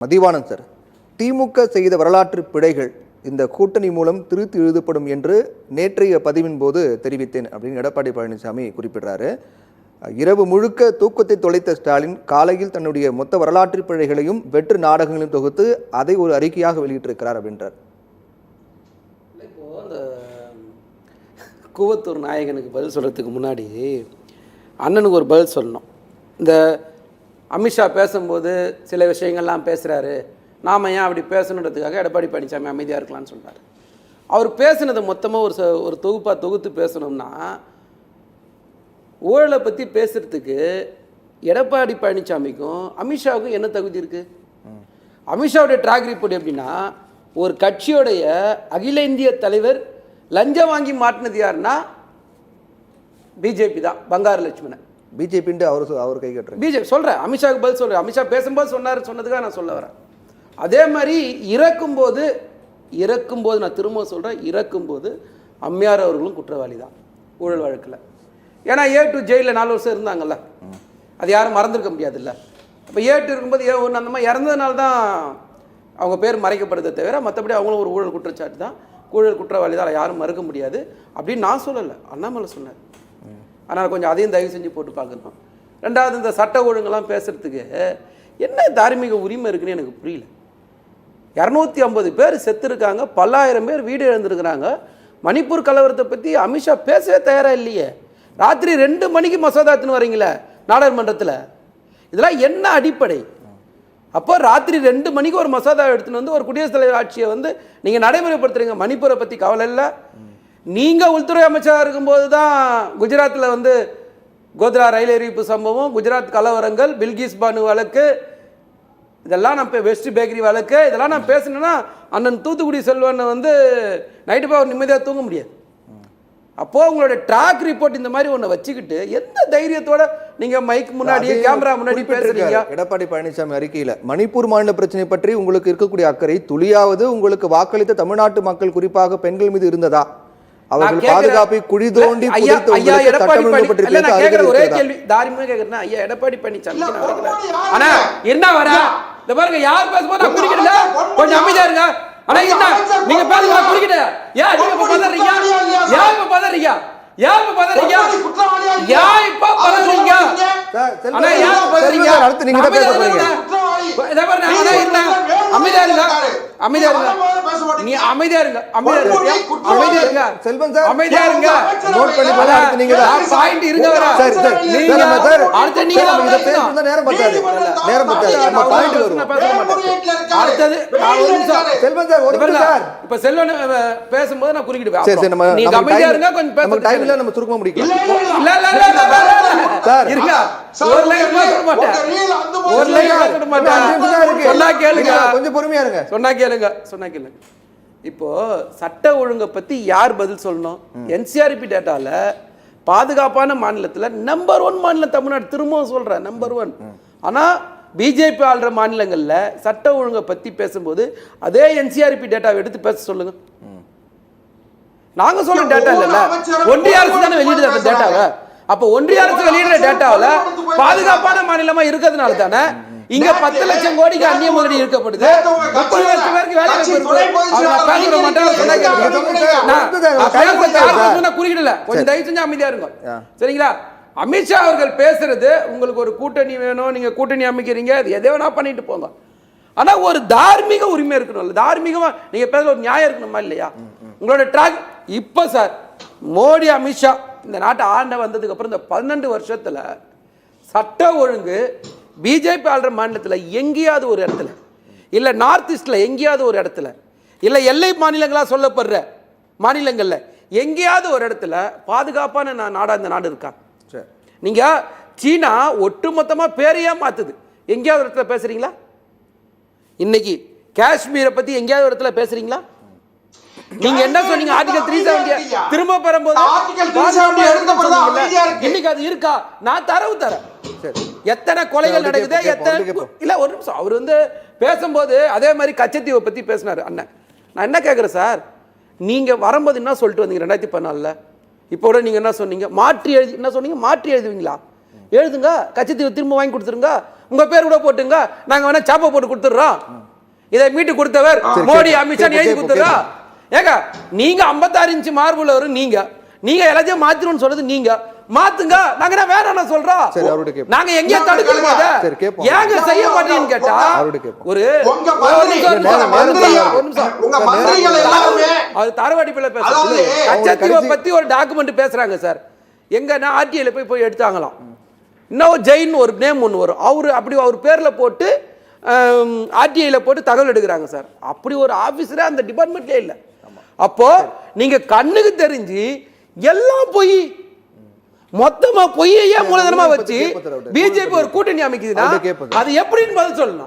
Mathivanan sir, திமுக செய்த வரலாற்று பிழைகள் இந்த கூட்டணி மூலம் திருத்தி எழுதப்படும் என்று நேற்றைய பதிவின் போது தெரிவித்தேன் அப்படின்னு எடப்பாடி பழனிசாமி குறிப்பிடுறாரு. இரவு முழுக்க தூக்கத்தை தொலைத்த ஸ்டாலின் காலையில் தன்னுடைய மொத்த வரலாற்று பிழைகளையும் வெற்று நாடகங்களையும் தொகுத்து அதை ஒரு அறிக்கையாக வெளியிட்டிருக்கிறார் அப்படின்றார். இப்போ அந்த கூவத்தூர் நாயகனுக்கு பதில் சொல்கிறதுக்கு முன்னாடி அண்ணனுக்கு ஒரு பதில் சொல்லணும். இந்த அமித்ஷா பேசும்போது சில விஷயங்கள்லாம் பேசுகிறாரு, நாம் ஏன் அப்படி பேசணுன்றதுக்காக எடப்பாடி பழனிசாமி அமைதியாக இருக்கலாம்னு சொல்கிறார். அவர் பேசுனதை மொத்தமாக ஒரு தொகுப்பாக தொகுத்து பேசணும்னா ஊழலை பற்றி பேசுகிறதுக்கு எடப்பாடி பழனிசாமிக்கும் அமித்ஷாவுக்கும் என்ன தகுதி இருக்குது? அமித்ஷாவுடைய ட்ராக் ரிப்போர்ட் எப்படின்னா, ஒரு கட்சியோடைய அகில இந்திய தலைவர் லஞ்சம் வாங்கி மாட்டினது யாருன்னா பிஜேபி தான், பங்காரு லட்சுமணன். பிஜேபின்ட்டு அவர் கை கட்டுறேன். பிஜேபி சொல்கிறேன், அமித்ஷாவுக்கு பதில் சொல்கிறேன். அமித்ஷா பேசும்போது சொன்னதுக்காக நான் சொல்ல வரேன். அதே மாதிரி இறக்கும்போது நான் திரும்ப சொல்கிறேன், இறக்கும்போது அம்மையார் அவர்களும் குற்றவாளி தான் ஊழல் வழக்கில். ஏன்னா A2 ஜெயிலில் 4 வருஷம் இருந்தாங்கல்ல, அது யாரும் மறந்துருக்க முடியாதுல்ல. அப்போ A2 இருக்கும்போது A1 அந்த மாதிரி இறந்ததுனால தான் அவங்க பேர் மறைக்கப்படுறதை தவிர மற்றபடி அவங்களும் ஒரு ஊழல் குற்றச்சாட்டு தான், ஊழல் குற்றவாளி தான், யாரும் மறுக்க முடியாது அப்படின்னு நான் சொல்லலை, அண்ணாமலை சொன்னார். அதனால் கொஞ்சம் அதையும் தயவு செஞ்சு போட்டு பார்க்கணும். ரெண்டாவது, இந்த சட்ட ஒழுங்கெல்லாம் பேசுகிறதுக்கு என்ன தார்மீக உரிமை இருக்குன்னு எனக்கு புரியல. 250 பேர் செத்துருக்காங்க, பல்லாயிரம் பேர் வீடு இழந்திருக்கிறாங்க. மணிப்பூர் கலவரத்தை பற்றி அமித்ஷா பேசவே தயாராக இல்லையே. ராத்திரி 2 மணிக்கு மசோதா எடுத்துன்னு வரீங்களே நாடாளுமன்றத்தில், இதெல்லாம் என்ன அடிப்படை? அப்போ ராத்திரி 2 மணிக்கு ஒரு மசோதா எடுத்துன்னு வந்து ஒரு குடியரசுத் தலைவர் ஆட்சியை வந்து நீங்கள் நடைமுறைப்படுத்துறீங்க. மணிப்பூரை பற்றி கவலை இல்லை. நீங்கள் உள்துறை அமைச்சராக இருக்கும்போது தான் குஜராத்தில் வந்து கோத்ரா ரயில் எரிப்பு சம்பவம், குஜராத் கலவரங்கள், பில்கிஸ் பானு வழக்கு, இதெல்லாம் நான் வெஸ்ட் பேக்கரி வழக்கு, இதெல்லாம் நான் பேசினேன்னா அண்ணன் தூத்துக்குடி செல்வனை வந்து நைட்டு போய் அவர் நிம்மதியாக தூங்க முடியாது. அப்போது உங்களோட ட்ராக் ரிப்போர்ட் இந்த மாதிரி ஒன்று வச்சுக்கிட்டு எந்த தைரியத்தோட நீங்கள் மைக் முன்னாடி கேமரா முன்னாடி பேசுறீங்க? எடப்பாடி பழனிசாமி அறிக்கையில் மணிப்பூர் மாநில பிரச்சனை பற்றி உங்களுக்கு இருக்கக்கூடிய அக்கறை துளியாவது உங்களுக்கு வாக்களித்த தமிழ்நாட்டு மக்கள் குறிப்பாக பெண்கள் மீது இருந்ததா? அவர்கள் பாதுகாப்பை குழி தோண்டி ஒரே கேள்வி தாரிமா கேட்கறேன். ஐயா எடப்பாடி பழனிசாமி ஆனா என்ன வர இந்த பாருங்க, யார் பேசும்போது நான் குடிக்கல, கொஞ்சம் அமைதியா இருங்க. ஆனா என்ன நீங்க பேசுங்க, நான் குடிக்கல. ஏன் நீங்க இப்ப பதறீங்க? ஏன் இப்ப பதறீங்க? ஏன் இப்ப பதறீங்க? ஏன் இப்ப பதறீங்க? ஆனா ஏன் பதறீங்க? அடுத்து நீங்க தான் பேச போறீங்க. இத பாருங்க, ஆனா என்ன அமைதியா இருங்க, அமைதியா இருங்க, நீ அமைதியா இருங்க, அமைதியா இருங்க, அமைதியா இருங்க. செல்வன் சார் அமைதியா இருங்க, நோட் பண்ணி பாருங்க. அடுத்து நீங்க தான் பாயிண்ட் இருங்க வர. சரி சரி நீங்க அடுத்து நீங்க தான் இத பேசுறது நேரம் பத்தாது, நேரம் பத்தாது. நம்ம பாயிண்ட் வரும். அடுத்து நான் ஒரு நிமிஷம் செல்வன் சார் ஒரு நிமிஷம் சார். இப்ப செல்வன் பேசும்போது நான் குறுக்கிடுவேன். சரி சரி, நம்ம நீங்க அமைதியா இருங்க, கொஞ்சம் பேச. நம்ம டைம்ல நம்ம சுருக்கமா முடிக்கலாம். இல்ல இல்ல இல்ல சார் இருங்க, ஒரு லைன் பேச மாட்டேன், ஒரு லைன் பேச மாட்டேன். சொன்னா கேளுங்க, கொஞ்சம் பொறுமையா இருங்க. சொன்னா கேளுங்க, சொன்னா கேளுங்க. இப்போ சட்ட ஒழுங்கை பத்தி யார் பதில் சொல்லணும்? NCRP டேட்டால பாதுகாப்பான மாநிலத்தில் நம்பர் 1 மாநிலம் தமிழ்நாடு. திரும்பவும் சொல்றேன், நம்பர் 1. ஆனா பிஜேபி ஆள்ற மாநிலங்கள்ல சட்ட ஒழுங்கை பத்தி பேசும்போது அதே NCRP டேட்டாவை எடுத்து பேச சொல்லுங்க. நாங்க சொல்ற டேட்டா இல்ல, ஒன்றிய அரசு தானே வெளியிடுது அந்த டேட்டாவை. அப்ப ஒன்றிய அரசு வெளியிடுற டேட்டாவில பாதுகாப்பான மாநிலமா இருக்கிறதுனால தானே இங்க 10 லட்சம் கோடிக்கு அந்நிய முதலீடு இருக்கப்படுது, 30 லட்சம் பேருக்கு வேலை குறிப்பிடல. கொஞ்சம் தயவு செஞ்சு அமைதியா இருக்கும், சரிங்களா? அமித்ஷா அவர்கள் பேசுறது உங்களுக்கு ஒரு கூட்டணி வேணும், நீங்க கூட்டணி அமைக்கிறீங்க, எதை வேணா பண்ணிட்டு போங்க. ஆனா ஒரு தார்மீக உரிமை இருக்கணும்ல, தார்மீகமா நீங்க பேச ஒரு நியாயம் இருக்கணுமா இல்லையா? உங்களோட ட்ராக் இப்ப சார் மோடி அமித்ஷா இந்த நாட்டை ஆண்ட வந்ததுக்கு அப்புறம் இந்த 12 வருஷத்துல சட்ட ஒழுங்கு பிஜேபி ஆள்ற மாநிலத்தில் எங்கேயாவது ஒரு இடத்துல, இல்லை நார்த் ஈஸ்ட்ல எங்கேயாவது ஒரு இடத்துல, இல்லை எல்லை மாநிலங்களாக சொல்லப்படுற மாநிலங்களில் எங்கேயாவது ஒரு இடத்துல பாதுகாப்பான நாடா இந்த நாடு இருக்கா? நீங்க சீனா ஒட்டுமொத்தமாக பேரையா மாத்துது, எங்கேயாவது இடத்துல பேசுறீங்களா? இன்னைக்கு காஷ்மீரை பத்தி எங்கேயாவது இடத்துல பேசுறீங்களா? நீங்க என்ன சொன்னீங்க? ஆர்டிகல் 370 திரும்ப பெறும்போது இன்னைக்கு அது இருக்கா? நான் தரவு தரேன். எத்தனை கொலைகள் நடக்குது, எத்தனை இல்ல. ஒரு நிமிஷம், அவர் வந்து பேசும்போது அதே மாதிரி கச்சத்தீவை பத்தி பேசினாரு அண்ணன். நான் என்ன கேட்குறேன் சார், நீங்க வரும்போது என்ன சொல்லிட்டு வந்தீங்க 2014? இப்போ கூட நீங்க என்ன சொன்னீங்க? மாற்றி எழுதி என்ன சொன்னீங்க? மாற்றி எழுதுவீங்களா? எழுதுங்க, கச்சத்தீவை திரும்ப வாங்கி கொடுத்துருங்க. உங்க பேர் கூட போட்டுங்க, நாங்க வேணா சாப்பா போட்டு கொடுத்துடுறோம், இதை மீட்டு கொடுத்தவர் மோடி அமித்ஷா எழுதி கொடுத்துடுறோம். ஏங்க நீங்க 56 இன்ச் மார்புள்ளவர், நீங்க எல்லாத்தையும் மாத்திரணும்னு சொல்றது நீங்க மாத்துங்க, நாங்க என்ன வேற என்ன சொல்றோம்? நாங்க எங்க தடுக்கிறோம்? ஏங்க செய்ய மாட்டீங்கன்னு கேட்டா ஒரு தாரவாடிப்பிள்ள பேசுறாங்க, கச்சத்தீவை பத்தி ஒரு டாக்குமெண்ட் பேசுறாங்க சார். எங்கன்னா ஆர்டிஐல போய் எடுத்தாங்களாம். இன்னும் ஜெயின் ஒரு நேம் ஒன்று வரும், அவர் பேர்ல போட்டு ஆர்டிஐல போட்டு தகவல் எடுக்கிறாங்க சார். அப்படி ஒரு ஆபீசரே அந்த டிபார்ட்மெண்ட்லயே இல்லை. அப்போ நீங்க கண்ணுக்கு தெரிஞ்சு எல்லாம் போய் மொத்தமா பொய்யே மூலதனமா வச்சு பிஜேபி ஒரு கூட்டணி அமைக்குதுன்னா அது எப்படின்னு பதில் சொல்லணும்.